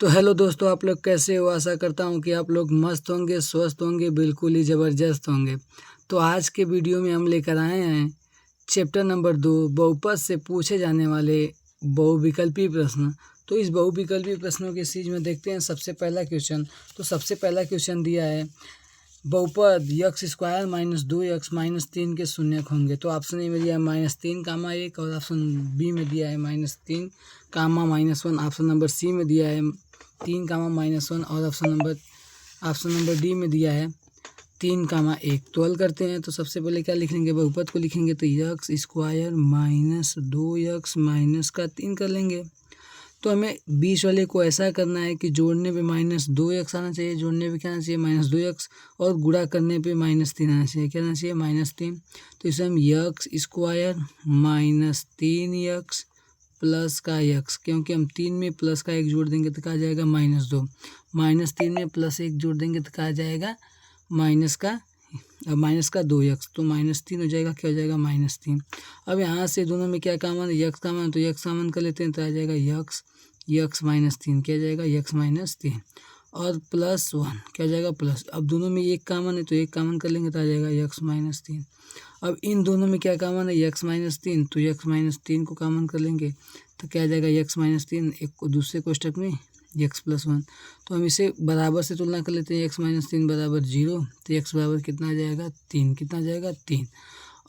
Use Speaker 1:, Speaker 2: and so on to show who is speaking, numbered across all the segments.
Speaker 1: तो हेलो दोस्तों, आप लोग कैसे हो। आशा करता हूँ कि आप लोग मस्त होंगे, स्वस्थ होंगे, बिल्कुल ही ज़बरदस्त होंगे। तो आज के वीडियो में हम लेकर आए हैं चैप्टर नंबर 2, बहुपद से पूछे जाने वाले बहुविकल्पी प्रश्न। तो इस बहुविकल्पी प्रश्नों की सीरीज में देखते हैं सबसे पहला क्वेश्चन। तो सबसे पहला क्वेश्चन दिया है बहुपद x square minus 2x minus 3 के शून्यक होंगे। तो ऑप्शन ए में दिया है -3, 1 और ऑप्शन बी में दिया है -3, -1। ऑप्शन नंबर सी में दिया है 3, -1 और ऑप्शन नंबर डी में दिया है 3, 1। तो हल करते हैं। तो सबसे पहले क्या लिख लेंगे, बहुपद को लिखेंगे तो x square minus 2x minus का 3 कर लेंगे। तो हमें बीच वाले को ऐसा करना है कि जोड़ने पे -2x आना चाहिए, जोड़ने पे क्या आना चाहिए -2x, और गुणा करने पे -3 आना चाहिए। क्या आना चाहिए -3। तो इसे हम x square minus 3x plus का यक्स, क्योंकि हम 3 में प्लस का 1 जोड़ देंगे तो कहा जाएगा -2, -3 में प्लस 1 जोड़ देंगे तो कहा जाएगा माइनस का 2x। तो -3 हो जाएगा, क्या हो जाएगा -3। अब यहाँ से दोनों में क्या कॉमन है, यक्स कॉमन, तो यक्स कॉमन कर लेते हैं तो आ जाएगा यक्स -3, क्या जाएगा यक्स -3, और +1 क्या जाएगा प्लस। अब दोनों में एक कॉमन है तो एक कॉमन कर लेंगे तो आ जाएगा यक्स -3। अब इन दोनों में क्या कॉमन है, यक्स -3, तो यक्स -3 को कॉमन कर लेंगे तो क्या आ जाएगा यक्स -3, एक को दूसरे कोष्टक में यक्स +1। तो हम इसे बराबर से तुलना कर लेते हैं, यक्स -3 बराबर 0, तो यक्स बराबर कितना आ जाएगा 3, कितना आ जाएगा 3।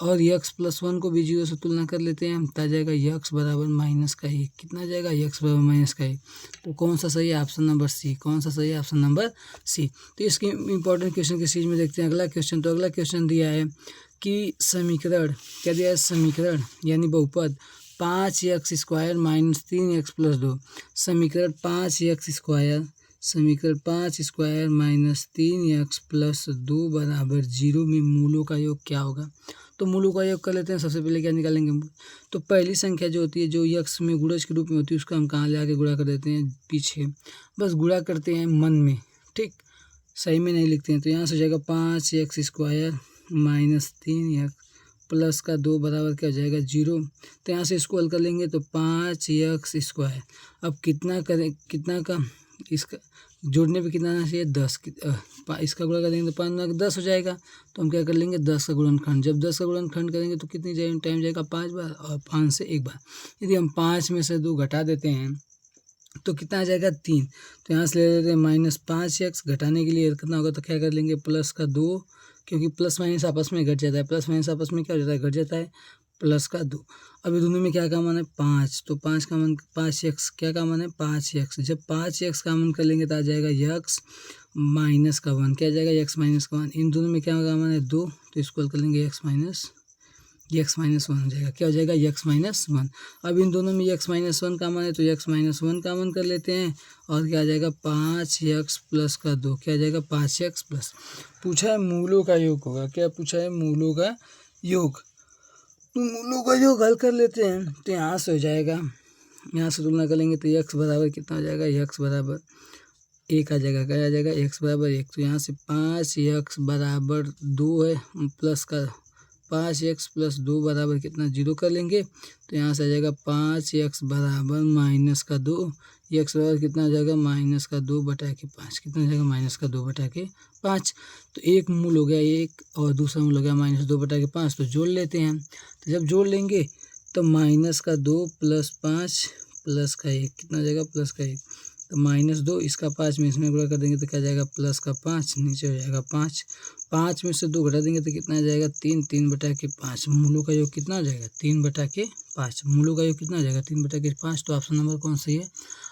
Speaker 1: और यक्स +1 को भी 0 से तुलना कर लेते हैं हम, तो आ जाएगा यक्स बराबर -1, कितना आ जाएगा यक्स बराबर -1। तो कौन सा सही है, ऑप्शन नंबर सी। कौन सा सही है, ऑप्शन नंबर सी। तो इसकी इंपॉर्टेंट क्वेश्चन की सीरीज में देखते हैं अगला क्वेश्चन। तो अगला क्वेश्चन दिया है कि समीकरण, क्या दिया है, समीकरण यानी बहुपद 5x square minus 3x plus 2। समीकरण 5 स्क्वायर माइनस 3x प्लस 2 बराबर 0 में मूलों का योग क्या होगा। तो मूलों का योग कर लेते हैं। सबसे पहले क्या निकालेंगे, तो पहली संख्या जो होती है, जो यक्स में गुणज के रूप में होती है, उसको हम कहाँ ले आके गुणा कर देते हैं, पीछे। बस गुणा करते हैं मन में, ठीक, सही में नहीं लिखते हैं। तो यहाँ से हो जाएगा 5x square minus 3x plus का 2 बराबर क्या हो जाएगा 0। तो यहाँ से इसको हल कर लेंगे तो 5x स्क्वायर, अब कितना करें, कितना का, इसका जोड़ने पे कितना आना चाहिए 10, इसका गुणा कर देंगे तो 5 10 हो जाएगा। तो हम क्या कर लेंगे 10 का गुणनखंड, जब 10 का गुणनखंड करेंगे तो कितनी टाइम जाएगा 5 बार, और 5 से 1 बार। यदि हम 5 में से 2 घटा देते हैं तो कितना आ जाएगा 3। तो यहाँ से ले लेते हैं -5x, घटाने के लिए कितना होगा तो क्या कर लेंगे +2, क्योंकि प्लस माइनस आपस में घट जाता है, प्लस माइनस आपस में क्या हो जाता है, घट जाता है, +2। अभी दोनों में क्या कॉमन है 5, तो 5x क्या कॉमन है 5x। जब 5x कॉमन कर लेंगे तो आ जाएगा यक्स -1, क्या आ जाएगा यक्स -1। इन दोनों में क्या कॉमन है 2, तो इसको हल कर लेंगे यक्स -1 हो जाएगा, क्या हो जाएगा यक्स -1। अब इन दोनों में यक्स -1 कॉमन है तो यक्स -1 कॉमन कर लेते हैं, और क्या आ जाएगा 5x प्लस का 2, क्या आ जाएगा 5x प्लस। पूछा है मूलों का योग होगा, क्या पूछा है मूलों का योग। तो मूलों का योग हल कर लेते हैं। तो यहाँ से हो जाएगा, यहाँ से तुलना करेंगे तो यक्स बराबर कितना हो जाएगा, यक्स बराबर 1 आ जाएगा, क्या आ जाएगा x बराबर 1। तो यहाँ से 5x बराबर 2 है, प्लस का 5x प्लस 2 बराबर कितना 0 कर लेंगे। तो यहाँ से आ जाएगा 5x बराबर -2, x बराबर कितना आ जाएगा -2/5, कितना आ जाएगा -2/5। तो एक मूल हो गया 1 और दूसरा मूल हो गया -2/5। तो जोड़ लेते हैं। तो जब जोड़ लेंगे तो -2 प्लस 5 प्लस का 1, कितना आ जाएगा +1। तो -2, इसका 5 में इसमें गुणा कर देंगे तो क्या आ जाएगा +5, नीचे हो जाएगा 5 में से 2 घटा देंगे तो कितना आ जाएगा 3/5। मूलों का योग कितना आ जाएगा 3/5। मूलों का योग कितना आ जाएगा 3/5। तो ऑप्शन नंबर कौन सही है,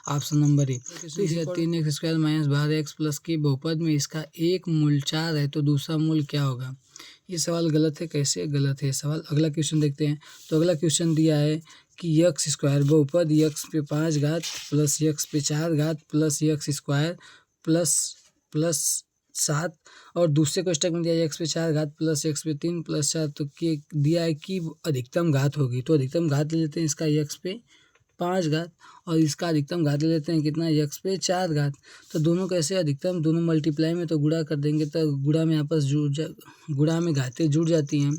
Speaker 1: ऑप्शन नंबर ए। तो इसे 3x square minus 12x plus के बहुपद में इसका एक मूल 4 है तो दूसरा मूल क्या होगा। ये सवाल गलत है, कैसे गलत है सवाल। अगला क्वेश्चन देखते हैं। तो अगला क्वेश्चन दिया है कि यक्स स्क्वायर बहुपद यक्स पे 5 घात प्लस यक्स पे 4 घात प्लस यक्स स्क्वायर प्लस 7, और दूसरे कोष्टक में दिया यक्स पे 4 घात प्लस यक्स पे 3 प्लस 4। तो दिया है कि अधिकतम घात होगी। तो अधिकतम घात ले लेते हैं इसका यक्स पे 5 घात और इसका अधिकतम घात ले लेते हैं कितना x पे 4 घात। तो दोनों कैसे अधिकतम, दोनों मल्टीप्लाई में तो गुणा कर देंगे तो गुणा में गुणा में घातें जुड़ जाती हैं।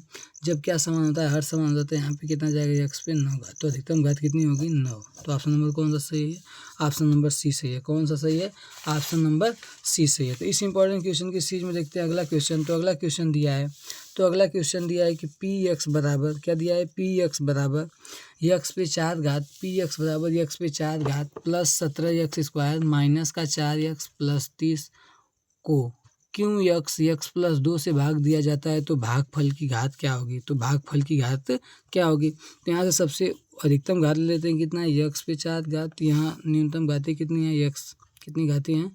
Speaker 1: जब क्या समान होता है, हर समान होता है। यहाँ पे कितना जाएगा x पे 9 घात। तो अधिकतम घात कितनी होगी 9। तो ऑप्शन नंबर कौन सा सही है? ऑप्शन नंबर सी सही है। कौन सा सही है? ऑप्शन नंबर सी सही है। तो इस इंपॉर्टेंट क्वेश्चन की सीरीज में देखते हैं अगला क्वेश्चन। तो अगला क्वेश्चन दिया है कि पी एक्स बराबर क्या दिया है, पी एक्स बराबर एक्स पे 4 घात, पी एक्स बराबर एक्स पे 4 घात प्लस 17x² माइनस का 4x प्लस 30 को क्यों एक्स प्लस 2 से भाग दिया जाता है तो भागफल की घात क्या होगी? तो भागफल की घात क्या होगी? तो यहाँ से सबसे अधिकतम घात ले लेते हैं कितना, एक्स पे 4 घात। यहाँ न्यूनतम घातें कितनी है, एक्स। कितनी घातें हैं,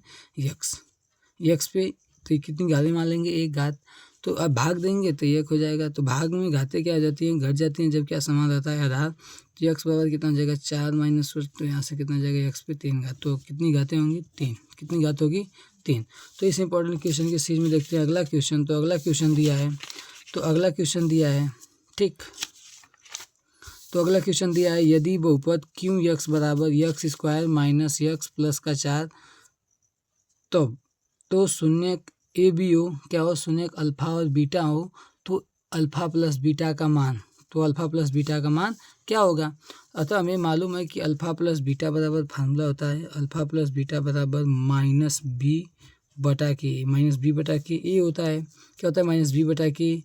Speaker 1: एक्स पे तो कितनी घातें मान लेंगे, 1 घात। तो अब भाग देंगे तो 1 हो जाएगा। तो भाग में घातें क्या हो जाती हैं, घट जाती हैं जब क्या समान रहता है आधार। तो एक्स बराबर कितना हो जाएगा 4 माइनस, तो यहाँ से कितना जाएगा एक्स पे 3 घात। तो कितनी घातें होंगी, 3। कितनी घात होगी, 3। तो इस इंपॉर्टेंट क्वेश्चन की सीरीज में देखते हैं अगला क्वेश्चन। तो अगला क्वेश्चन दिया है ठीक। तो अगला क्वेश्चन दिया है यदि बहुपद क्यू एक्स बराबर x² माइनस एक्स प्लस का 4 तो शून्य ए बी हो, क्या हो, शून्य अल्फा और बीटा हो, तो अल्फा प्लस बीटा का मान क्या होगा? अतः हमें मालूम है कि अल्फा प्लस बीटा बराबर फार्मूला होता है अल्फा प्लस बीटा बराबर माइनस बी बटा के ए होता है। क्या होता है, माइनस बी बटा के।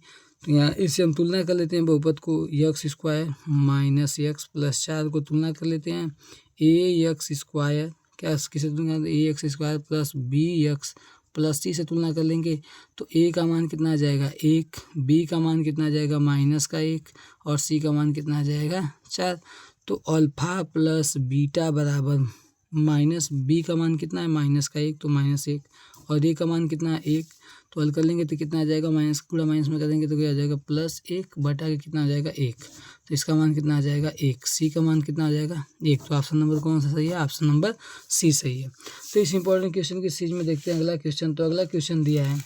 Speaker 1: तो यहाँ इससे हम तुलना कर लेते हैं बहुपद को, x² माइनस एक्स प्लस 4 को तुलना कर लेते हैं ax², क्या किसे तुलना, ax² plus bx plus c से तुलना कर लेंगे। तो a का मान कितना आ जाएगा 1, b का मान कितना आ जाएगा माइनस का 1 और c का मान कितना आ जाएगा 4। तो अल्फा प्लस बीटा बराबर माइनस बी का मान कितना है माइनस का 1, तो माइनस 1 और a का मान कितना है 1। तो हल कर लेंगे तो कितना आ जाएगा, माइनस पूरा माइनस में कर देंगे तो क्या आ जाएगा प्लस 1 बटा के कितना आ जाएगा 1। तो इसका मान कितना आ जाएगा 1, सी का मान कितना आ जाएगा 1। तो ऑप्शन नंबर कौन सा सही है, ऑप्शन नंबर सी सही है। तो इस इंपॉर्टेंट क्वेश्चन की सीरीज में देखते हैं अगला क्वेश्चन। तो अगला क्वेश्चन दिया है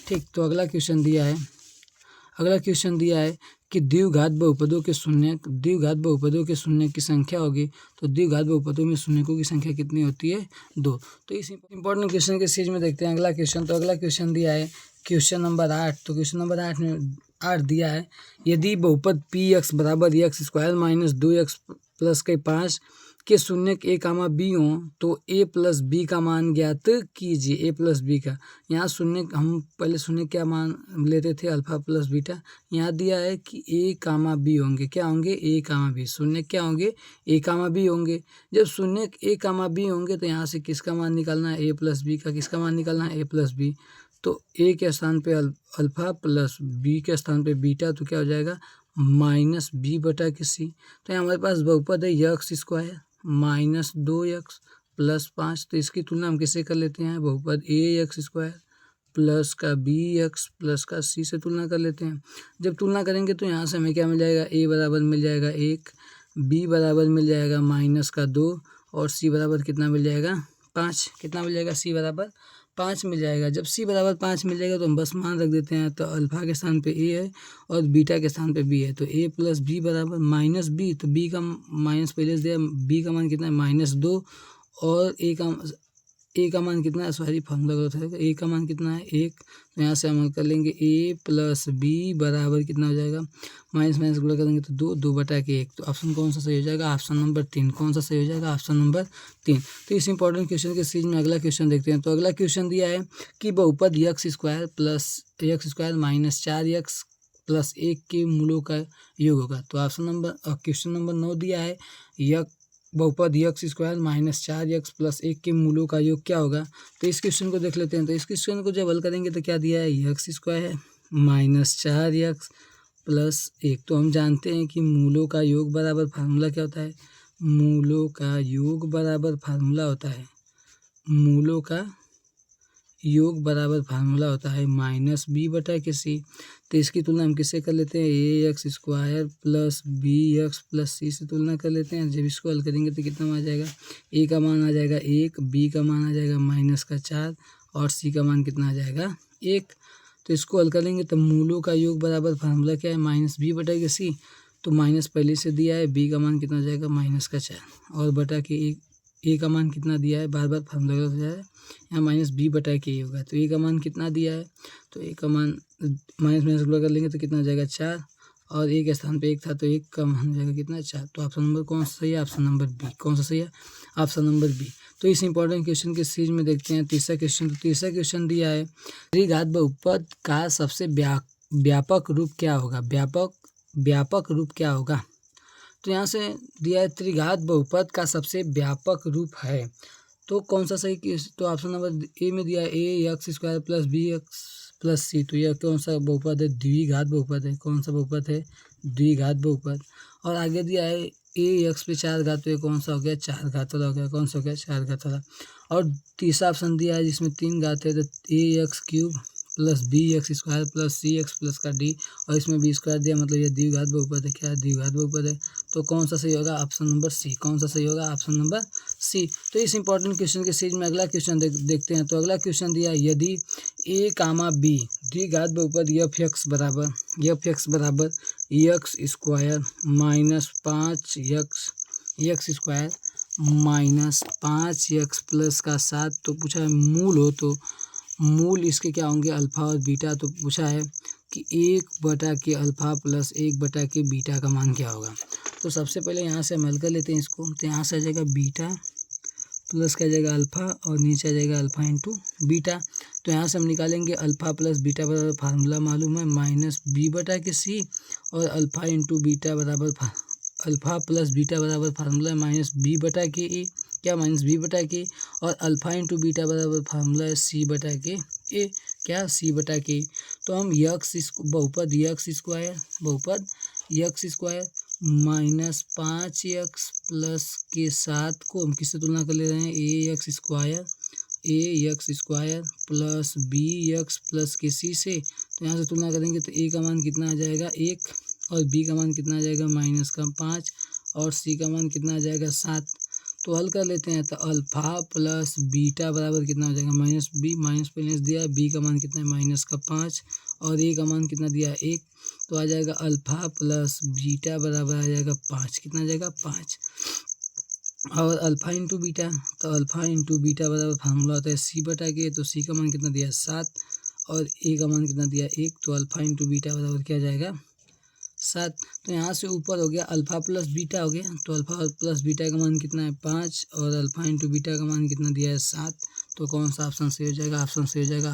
Speaker 1: ठीक। तो अगला क्वेश्चन दिया है कि द्विघात बहुपदों के शून्य की संख्या होगी। तो द्विघात बहुपदों में शून्यकों की संख्या कितनी होती है, 2। तो इस इंपॉर्टेंट क्वेश्चन के सीरीज में देखते हैं अगला क्वेश्चन। तो अगला क्वेश्चन दिया है क्वेश्चन नंबर 8। तो क्वेश्चन नंबर 8 में 8 दिया है यदि बहुपद पी एक्स बराबर x² माइनस 2x प्लस के 5 के शून्य a कामा b हों तो a प्लस बी का मान ज्ञात कीजिए। a प्लस बी का, यहाँ शून्य हम पहले शून्य क्या मान लेते थे अल्फा प्लस बीटा। यहाँ दिया है कि a कामा b होंगे, क्या होंगे a कामा b। शून्य क्या होंगे, a कामा b होंगे। जब शून्य a कामा b होंगे तो यहाँ से किसका मान निकालना है, a प्लस बी का। किसका मान निकालना है, a प्लस बी। तो a के स्थान पे अल्फा प्लस b के स्थान पे बीटा, तो क्या हो जाएगा माइनस बी बटा के सी। तो यहाँ हमारे पास बहुपद है x² माइनस 2x प्लस 5। तो इसकी तुलना हम किससे कर लेते हैं, बहुपद ax² प्लस का bx प्लस का c से तुलना कर लेते हैं। जब तुलना करेंगे तो यहाँ से हमें क्या मिल जाएगा, a बराबर मिल जाएगा 1, b बराबर मिल जाएगा माइनस का 2 और c बराबर कितना मिल जाएगा 5। कितना मिल जाएगा, c बराबर 5 मिल जाएगा। जब c बराबर 5 मिल जाएगा तो हम बस मान रख देते हैं। तो अल्फा के स्थान पे a है और बीटा के स्थान पे b है। तो a प्लस बी बराबर माइनस बी, तो b का माइनस पहले से दिया, b का मान कितना है माइनस 2 और a का मान कितना है, सॉरी फॉर्मूला गलत है, a का मान कितना है 1। तो यहाँ से हम कर लेंगे a प्लस बी बराबर कितना हो जाएगा, माइनस माइनस गुणा करेंगे तो 2 बटा के 1। तो ऑप्शन कौन सा सही हो जाएगा, ऑप्शन नंबर 3। कौन सा सही हो जाएगा, ऑप्शन नंबर 3। तो इस इंपॉर्टेंट क्वेश्चन के सीरीज में अगला क्वेश्चन देखते हैं। तो अगला क्वेश्चन दिया है कि बहुपद x² माइनस 4x प्लस 1 के मूलों का योग होगा। तो क्वेश्चन नंबर 9 दिया है बहुपद x² माइनस 4x प्लस 1 के मूलों का योग क्या होगा। तो इस क्वेश्चन को देख लेते हैं। तो इस क्वेश्चन को जब हल करेंगे तो क्या दिया है, x² माइनस 4x प्लस 1। तो हम जानते हैं कि मूलों का योग बराबर फार्मूला क्या होता है, मूलों का योग बराबर फार्मूला होता है माइनस बी बटा के सी। तो इसकी तुलना हम किससे कर लेते हैं, ax² plus bx plus c से तुलना कर लेते हैं। जब इसको हल करेंगे तो कितना आ जाएगा, a का मान आ जाएगा 1, b का मान आ जाएगा माइनस का 4 और c का मान कितना आ जाएगा 1। तो इसको हल करेंगे तो मूलों का योग बराबर फार्मूला क्या है, माइनस बी बटा के सी। तो माइनस पहले से दिया है, बी का मान कितना हो जाएगा -4 और बटा के ए का मान कितना दिया है, बार बार फॉर्मूला गलत हो जाए, यहाँ माइनस बी बटा के ए होगा। तो ए का मान कितना दिया है, तो ए का मान माइनस माइनस गुणा कर लेंगे तो कितना हो जाएगा 4 और ए के स्थान पे 1 था तो 1 का मान हो जाएगा कितना 4। तो ऑप्शन नंबर कौन सा सही है, ऑप्शन नंबर बी। कौन सा सही है, ऑप्शन नंबर बी। तो इस इंपॉर्टेंट क्वेश्चन के सीरीज में देखते हैं तीसरा क्वेश्चन। तो तीसरा क्वेश्चन दिया है द्विघात बहुपद का सबसे व्यापक रूप क्या होगा, व्यापक रूप क्या होगा। तो यहाँ से दिया है त्रिघात बहुपद का सबसे व्यापक रूप है, तो कौन सा सही, तो ऑप्शन नंबर ए में दिया है ax² + bx + c। तो यह कौन सा बहुपद है, द्विघात बहुपद है। कौन सा बहुपद है, द्विघात बहुपद। और आगे दिया है ax पे 4 घात, तो ये कौन सा हो गया 4 घात वाला हो गया। कौन सा हो गया 4 घात वाला। और तीसरा ऑप्शन दिया है जिसमें 3 घात है, तो ax³ + bx² + cx प्लस का d और इसमें b² दिया, मतलब ये द्विघात बहुपद है। क्या है, द्विघात बहुपद है। तो कौन सा सही होगा, ऑप्शन नंबर सी। कौन सा सही होगा, ऑप्शन नंबर सी। तो इस इंपॉर्टेंट क्वेश्चन के सीरीज में अगला क्वेश्चन देखते हैं। तो अगला क्वेश्चन दिया है यदि a, b द्विघात बहुपद f(x) बराबर x² -5x -5x + 7, तो पूछा है मूल हो, तो मूल इसके क्या होंगे, अल्फा और बीटा। तो पूछा है कि 1/के अल्फा + 1/के बीटा का मान क्या होगा। तो सबसे पहले यहाँ से हम हल कर लेते हैं इसको। तो यहाँ से आ जाएगा बीटा प्लस क्या जाएगा अल्फा और नीचे आ जाएगा अल्फा इंटू बीटा। तो यहाँ से हम निकालेंगे अल्फा प्लस बीटा बराबर फार्मूला मालूम है -b/c और अल्फा इंटू बीटा बराबर अल्फा प्लस बीटा बराबर फार्मूला है -b/के, क्या -b/के और अल्फा इंटू बीटा बराबर फार्मूला है c/के, क्या c/के। तो हम बहुपद x² -5x + 7 को हम किससे तुलना कर ले रहे हैं, ax² + bx + c से। तो यहाँ से तुलना करेंगे तो a का मान कितना आ जाएगा 1 और b का मान कितना आ जाएगा -5 और c का मान कितना आ जाएगा 7। तो हल कर लेते हैं। तो अल्फा प्लस बीटा बराबर कितना हो जाएगा -b, माइनस दिया है, b का मान कितना है -5 और a का मान कितना दिया है 1। तो आ जाएगा अल्फा प्लस बीटा बराबर आ जाएगा 5, कितना आ जाएगा 5 और अल्फा इंटू बीटा, तो अल्फा इंटू बीटा बराबर फार्मूला होता है c/के। तो c का मान कितना दिया है 7 और a का मान कितना दिया है 1। तो अल्फा इंटू बीटा बराबर क्या जाएगा 7। तो यहाँ से ऊपर हो गया अल्फा प्लस बीटा हो गया, तो अल्फा प्लस बीटा का मान कितना है 5 और अल्फा इंटू बीटा का मान कितना दिया है 7। तो कौन सा ऑप्शन सही हो जाएगा, ऑप्शन सही हो जाएगा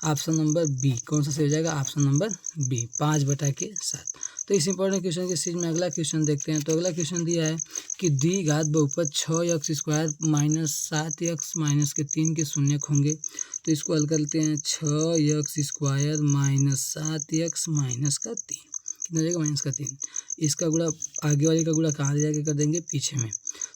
Speaker 1: ऑप्शन नंबर बी। कौन सा सही हो जाएगा, ऑप्शन नंबर बी 5/7। तो इस इंपॉर्टेंट क्वेश्चन के सीरीज में अगला क्वेश्चन देखते हैं। तो अगला क्वेश्चन दिया है कि द्विघात बहुपद 6x² -7x - 3 के शून्यक होंगे। तो इसको हल करते हैं 6x² -7x - 3 कितना जाएगा -3। इसका गुणा आगे वाले का गुणा कहाँ जाके कर देंगे, पीछे में।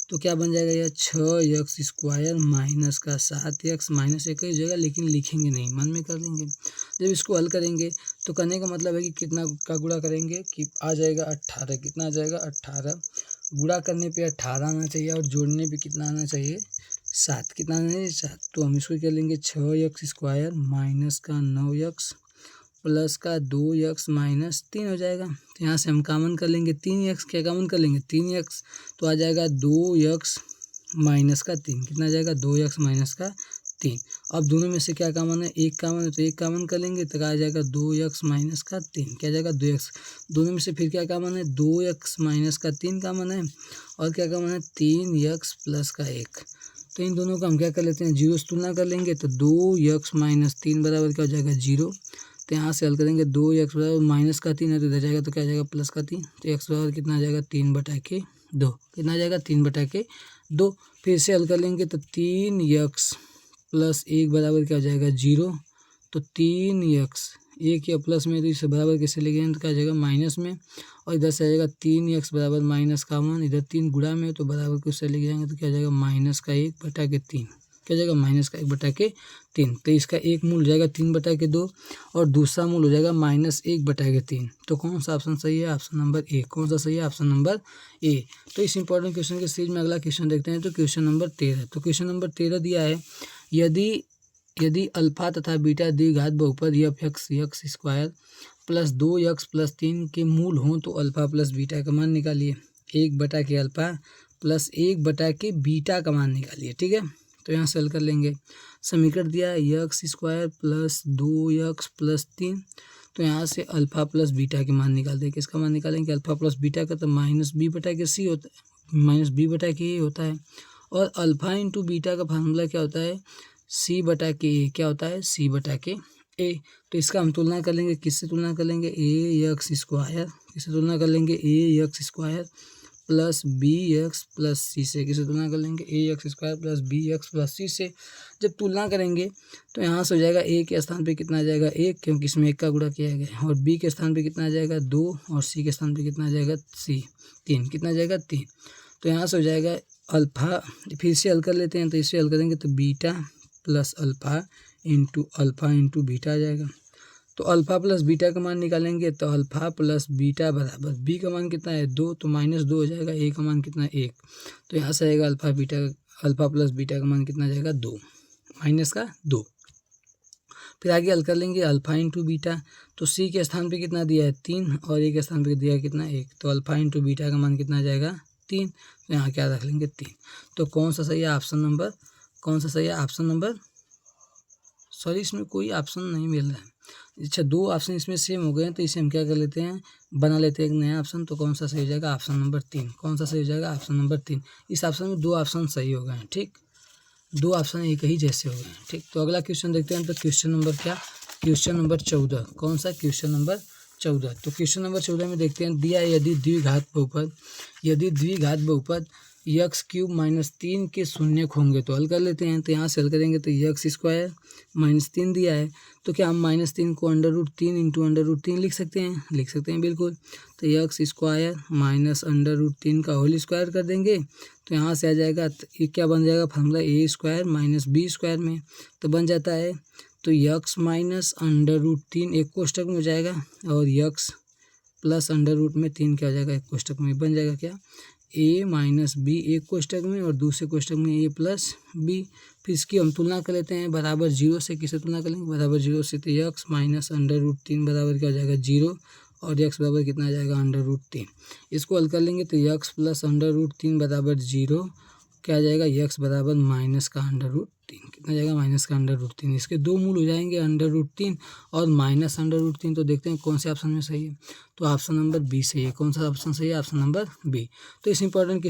Speaker 1: तो क्या बन जाएगा यह 6x² -7x - एक ही जगह, लेकिन लिखेंगे नहीं, मन में कर लेंगे। जब इसको हल करेंगे तो करने का मतलब है कि कितना का गुणा करेंगे कि आ जाएगा 18। कितना आ जाएगा 18। गुणा करने पे 18 आना चाहिए और जोड़ने पे कितना आना चाहिए 7। कितना आना चाहिए 7। तो हम इसको क्या लेंगे 6x² -9x प्लस का 2x - 3 हो जाएगा। तो यहाँ से हम कॉमन कर लेंगे 3x, क्या कॉमन कर लेंगे 3x, तो आ जाएगा 2x - 3। कितना आ जाएगा 2x - 3। अब दोनों में से क्या कॉमन है, एक कॉमन है, तो एक कॉमन कर लेंगे तो आ जाएगा 2x - 3, क्या जाएगा 2x। दोनों में से फिर क्या कॉमन है 2x - 3 कॉमन है और क्या कॉमन है 3x प्लस का 1। तो इन दोनों को हम क्या कर लेते हैं, जीरो से तुलना कर लेंगे। तो 2x - 3 बराबर क्या हो जाएगा 0। तो यहाँ से हल करेंगे 2x बराबर -3 है तो इधर जाएगा तो क्या जाएगा +3। तो x बराबर कितना आ जाएगा 3/2। कितना आ जाएगा 3/2। फिर से हल कर लेंगे तो 3x + 1 बराबर क्या हो जाएगा 0। तो 3x 1 या प्लस में, तो इसे बराबर कैसे ले गए तो क्या जाएगा माइनस में और इधर से आ जाएगा 3x बराबर माइनस का मान, इधर 3 गुणा में, तो बराबर को उससे ले जाएंगे तो क्या जाएगा -1/3, क्या जाएगा -1/3। तो इसका एक मूल हो जाएगा 3/2 और दूसरा मूल हो जाएगा -1/3। तो कौन सा ऑप्शन सही है, ऑप्शन नंबर ए। कौन सा सही है, ऑप्शन नंबर ए। तो इस इंपॉर्टेंट क्वेश्चन के सीरीज में अगला क्वेश्चन देखते हैं। तो क्वेश्चन नंबर 13। तो क्वेश्चन नंबर 13 दिया है यदि अल्फा तथा बीटा द्विघात बहुपद f(x) प्लस 2x+3 के मूल हों तो अल्फ़ा प्लस बीटा का मान निकालिए। 1/के अल्फ़ा प्लस 1/के बीटा का मान निकालिए। ठीक है, तो यहाँ से हल कर लेंगे। समीकरण दिया है x² प्लस 2x+3, तो यहाँ से अल्फ़ा प्लस बीटा के मान निकाल दें। किसका मान निकालेंगे? अल्फ़ा प्लस बीटा का, तो -b/c होता है, -b/k होता है। और अल्फ़ा इंटू बीटा का फार्मूला क्या होता है? c/k। क्या होता है? c/k। तो इसका हम तुलना कर लेंगे। किससे तुलना कर लेंगे? ax²। किससे तुलना कर लेंगे? ax² प्लस bx+c से। किससे तुलना कर लेंगे? ax² प्लस bx+c से। जब तुलना करेंगे तो यहाँ से हो जाएगा a के स्थान पे कितना आ जाएगा? 1, क्योंकि इसमें 1 का गुणा किया गया है। और b के स्थान पे कितना आ जाएगा? 2, और c के स्थान पे कितना आ जाएगा? 3। कितना आ जाएगा? 3। तो यहाँ से हो जाएगा अल्फ़ा, फिर से हल कर लेते हैं। तो इसे हल करेंगे तो beta plus alpha into beta आ जाएगा। तो अल्फ़ा प्लस बीटा का मान निकालेंगे तो अल्फ़ा प्लस बीटा बराबर बी का मान कितना है? 2, तो -2 हो जाएगा। ए का मान कितना है? 1। तो यहाँ से आएगा अल्फ़ा प्लस बीटा का मान कितना आ जाएगा? 2, -2। फिर आगे हल कर लेंगे अल्फ़ा इंटू बीटा। तो सी के स्थान पे कितना दिया है? 3, और ए के स्थान पे दिया है कितना? 1। तो अल्फ़ा इंटू बीटा का मान कितना आ जाएगा? 3। तो यहाँ क्या रख लेंगे? 3। तो कौन सा सही है? ऑप्शन नंबर सॉरी, इसमें कोई ऑप्शन नहीं मिल रहा है। अच्छा, 2 ऑप्शन इसमें सेम हो गए हैं, तो इसे हम क्या कर लेते हैं? बना लेते हैं एक नया ऑप्शन। तो कौन सा सही हो जाएगा? Option number 3। कौन सा सही हो जाएगा? Option number 3। इस ऑप्शन में 2 ऑप्शन सही हो गए हैं। ठीक, 2 ऑप्शन एक ही जैसे हो गए हैं। ठीक, तो अगला क्वेश्चन देखते हैं। तो क्वेश्चन नंबर क्या? Question number 14। कौन सा? Question number 14। तो क्वेश्चन नंबर 14 में देखते हैं, दिया यदि द्विघात बहुपद x³ - 3 के शून्यक होंगे तो हल कर लेते हैं। तो यहाँ से हल करेंगे तो x² - 3 दिया है, तो क्या हम -3 को √3 इंटू √3 लिख सकते हैं? लिख सकते हैं, बिल्कुल। तो x² माइनस √3 का होल स्क्वायर कर देंगे, तो यहाँ से आ जाएगा। तो ये क्या बन जाएगा? फार्मूला a² माइनस b² में तो बन जाता है। तो x माइनस √3 एक कोष्टक में हो जाएगा, और x प्लस √3 क्या हो जाएगा? एक कोष्टक में बन जाएगा। क्या? a माइनस b एक कोष्टक में, और दूसरे कोष्टक में a प्लस b। फिर इसकी हम तुलना कर लेते हैं बराबर 0 से। किससे तुलना करेंगे? बराबर 0 से। तो x माइनस √3 बराबर क्या हो जाएगा? 0, और x बराबर कितना आ जाएगा? √3। इसको हल कर लेंगे तो x प्लस √3 बराबर 0, क्या आ जाएगा? x बराबर -√3। कितना जाएगा? -√3। इसके 2 मूल हो जाएंगे, √3 और -√3। तो देखते हैं कौन से ऑप्शन में सही है। तो ऑप्शन नंबर बी सही है। कौन सा ऑप्शन सही है? Option number B. तो इस इंपॉर्टेंट